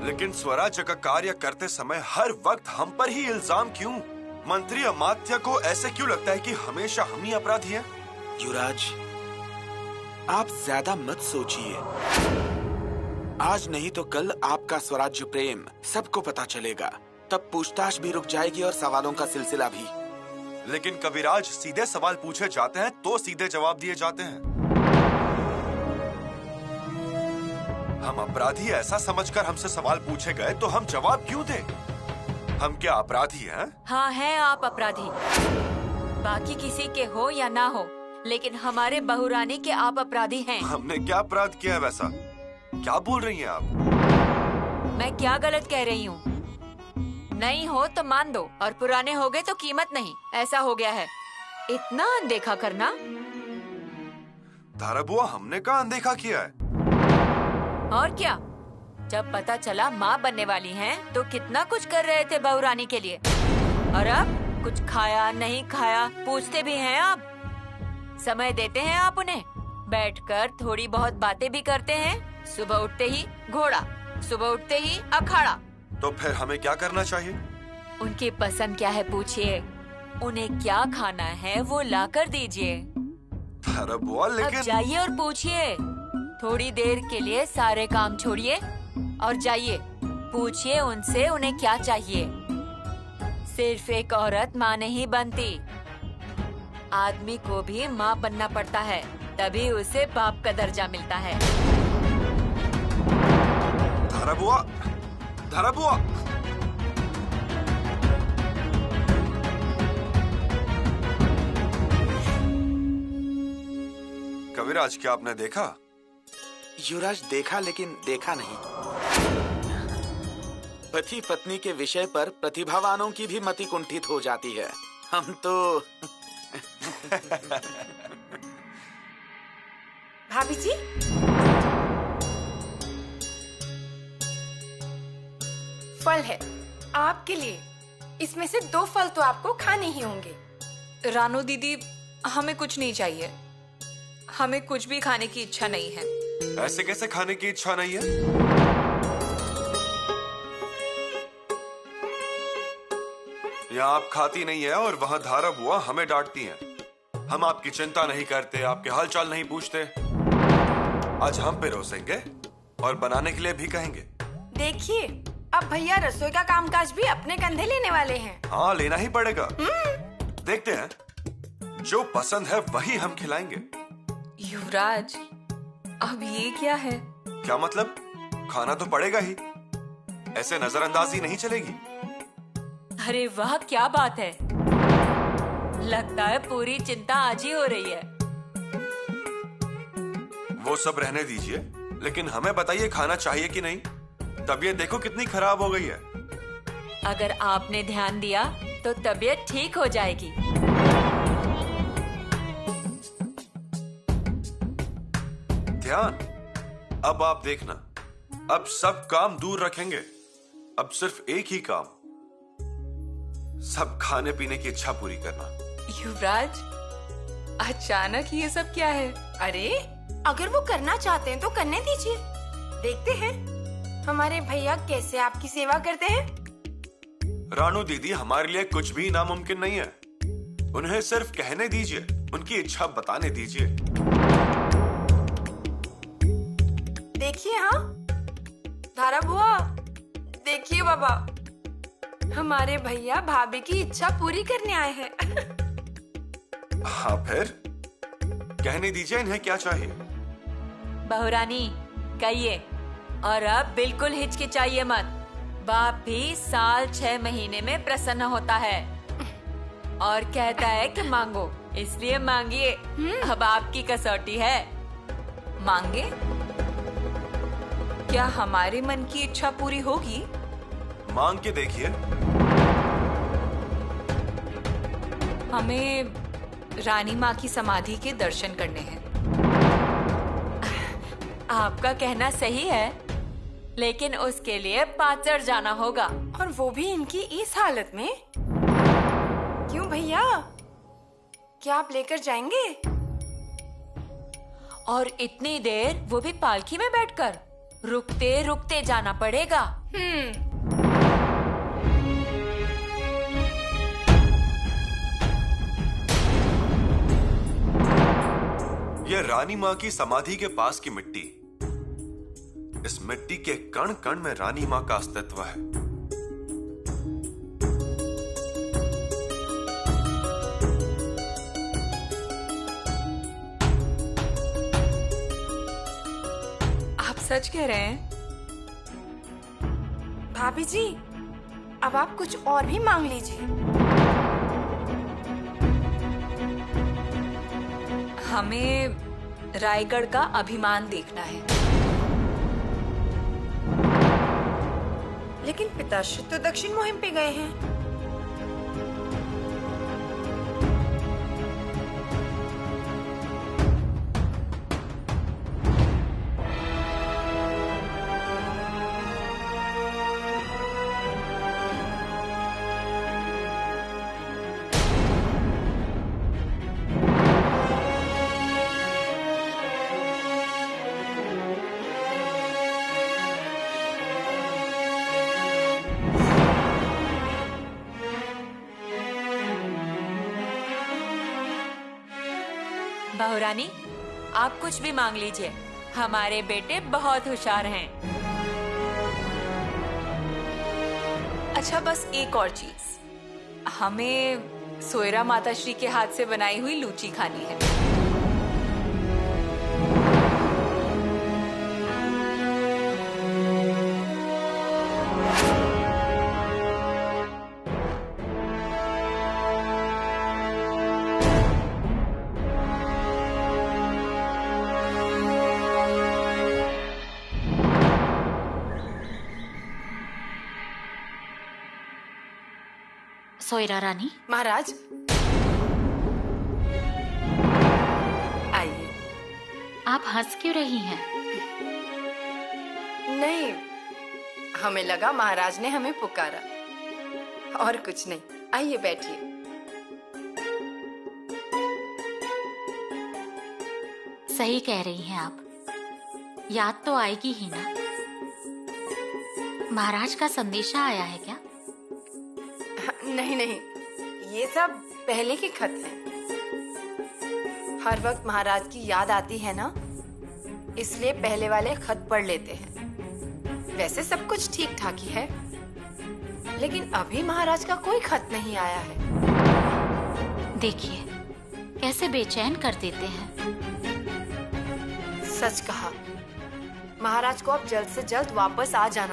लेकिन स्वराज्य का कार्य करते समय हर वक्त हम पर ही इल्जाम क्यों? मंत्री अमात्य को ऐसे क्यों लगता है कि हमेशा हम ही अपराधी हैं? युवराज, आप ज्यादा मत सोचिए। आज नहीं तो कल आपका स्वराज्य प्रेम सबको पता चलेगा। तब पूछताछ भी रुक जाएगी और सवालों का सिलसिला भी। लेकिन कविराज, सीधे सवाल पूछे जाते हैं तो सीधे जवाब दिए जाते हैं। हम अपराधी ऐसा समझकर हमसे सवाल पूछे गए तो हम जवाब क्यों दें? हम क्या अपराधी हैं? हाँ, हैं आप अपराधी। बाकी किसी के हो या ना हो, लेकिन हमारे बहुरानी के आप अपराधी हैं। हमने क्या अपराध किया है वैसा? क्या बोल रही हैं आप? मैं क्या गलत कह रही हूँ? नहीं हो तो मान दो, और पुराने हो गए तो कीमत नहीं। ऐसा हो गया है। इतना अनदेखा करना। धारा बुआ, हमने कहाँ अनदेखा किया है? और क्या, जब पता चला माँ बनने वाली हैं, तो कितना कुछ कर रहे थे बहुरानी के लिए। और अब कुछ खाया नहीं खाया पूछते भी हैं आप। समय देते हैं आप उन्हें, बैठकर थोड़ी बहुत बातें भी करते हैं। सुबह उठते ही घोड़ा, सुबह उठते ही अखाड़ा। तो फिर हमें क्या करना चाहिए? उनकी पसंद क्या है पूछिए, उन्हें क्या खाना है वो लाकर दीजिए। धारा बुआ, लेकिन अब जाइए और पूछिए। थोड़ी देर के लिए सारे काम छोड़िए और जाइए, पूछिए उनसे उन्हें क्या चाहिए। सिर्फ एक औरत माँ नहीं बनती, आदमी को भी माँ बनना पड़ता है, तभी उसे बाप का दर्जा मिलता है। धारा बुआ, धारा बुआ, कविराज, क्या आपने देखा? युवराज, देखा लेकिन देखा नहीं। पति पत्नी के विषय पर प्रतिभावानों की भी मति कुंठित हो जाती है। हम तो भाभी जी, फल है आपके लिए। इसमें से 2 फल तो आपको खाने ही होंगे। रानू दीदी, हमें कुछ नहीं चाहिए। हमें कुछ भी खाने की इच्छा नहीं है। ऐसे कैसे खाने की इच्छा नहीं है? यहाँ आप खाती नहीं है और वहाँ धारा बुआ हमें डांटती हैं। हम आपकी चिंता नहीं करते, आपके हालचाल नहीं पूछते। आज हम पे रोसेंगे और बनाने के लिए भी कहेंगे। देखिए, अब भैया रसोई का कामकाज भी अपने कंधे लेने वाले हैं। हाँ, लेना ही पड़ेगा। देखते हैं, जो पसंद है वही हम खिलाएंगे। युवराज, अब ये क्या है? क्या मतलब? खाना तो पड़ेगा ही, ऐसे नजरअंदाजी नहीं चलेगी। अरे वाह, क्या बात है। लगता है पूरी चिंता आज ही हो रही है। वो सब रहने दीजिए, लेकिन हमें बताइए खाना चाहिए कि नहीं? तबीयत देखो कितनी खराब हो गई है। अगर आपने ध्यान दिया तो तबीयत ठीक हो जाएगी। ध्यान? अब आप देखना, अब सब काम दूर रखेंगे। अब सिर्फ एक ही काम, सब खाने पीने की इच्छा पूरी करना। युवराज, अचानक ये सब क्या है? अरे, अगर वो करना चाहते हैं तो करने दीजिए। देखते हैं हमारे भैया कैसे आपकी सेवा करते हैं। रानू दीदी, हमारे लिए कुछ भी नामुमकिन नहीं है। उन्हें सिर्फ कहने दीजिए, उनकी इच्छा बताने दीजिए। देखिए, हाँ धारा बुआ, देखिए बाबा, हमारे भैया भाभी की इच्छा पूरी करने आए हैं। हाँ, फिर कहने दीजिए इन्हें क्या चाहिए। बहुरानी, कहिए, और अब बिल्कुल हिचकिचाइए मत। बाप भी साल 6 महीने में प्रसन्न होता है और कहता है कि मांगो, इसलिए मांगिए। अब आपकी कसौटी है। मांगे? क्या हमारे मन की इच्छा पूरी होगी? मांग के देखिए। हमें रानी माँ की समाधि के दर्शन करने हैं। आपका कहना सही है, लेकिन उसके लिए पाचड़ जाना होगा। और वो भी इनकी इस हालत में। क्यों भैया, क्या आप लेकर जाएंगे? और इतनी देर, वो भी पालकी में बैठकर? रुकते रुकते जाना पड़ेगा। ये रानी माँ की समाधि के पास की मिट्टी, इस मिट्टी के कण कण में रानी माँ का अस्तित्व है। आप सच कह रहे हैं? भाभी जी, अब आप कुछ और भी मांग लीजिए। हमें रायगढ़ का अभिमान देखना है। लेकिन पिताश्री तो दक्षिण मुहिम पे गए हैं। बहुरानी, आप कुछ भी मांग लीजिए, हमारे बेटे बहुत होशियार हैं। अच्छा, बस एक और चीज, हमें सोयरा माता श्री के हाथ से बनाई हुई लूची खानी है। सोयरा रानी, महाराज आइए। आप हंस क्यों रही हैं? नहीं, हमें लगा महाराज ने हमें पुकारा, और कुछ नहीं। आइए बैठिए। सही कह रही हैं आप, याद तो आएगी ही ना। महाराज का संदेशा आया है क्या? नहीं नहीं, ये सब पहले के खत हैं। हर वक्त महाराज की याद आती है ना, इसलिए पहले वाले खत पढ़ लेते हैं। वैसे सब कुछ ठीक ठाक ही है, लेकिन अभी महाराज का कोई खत नहीं आया है। देखिए कैसे बेचैन कर देते हैं। सच कहा, महाराज को अब जल्द से जल्द वापस आ जाना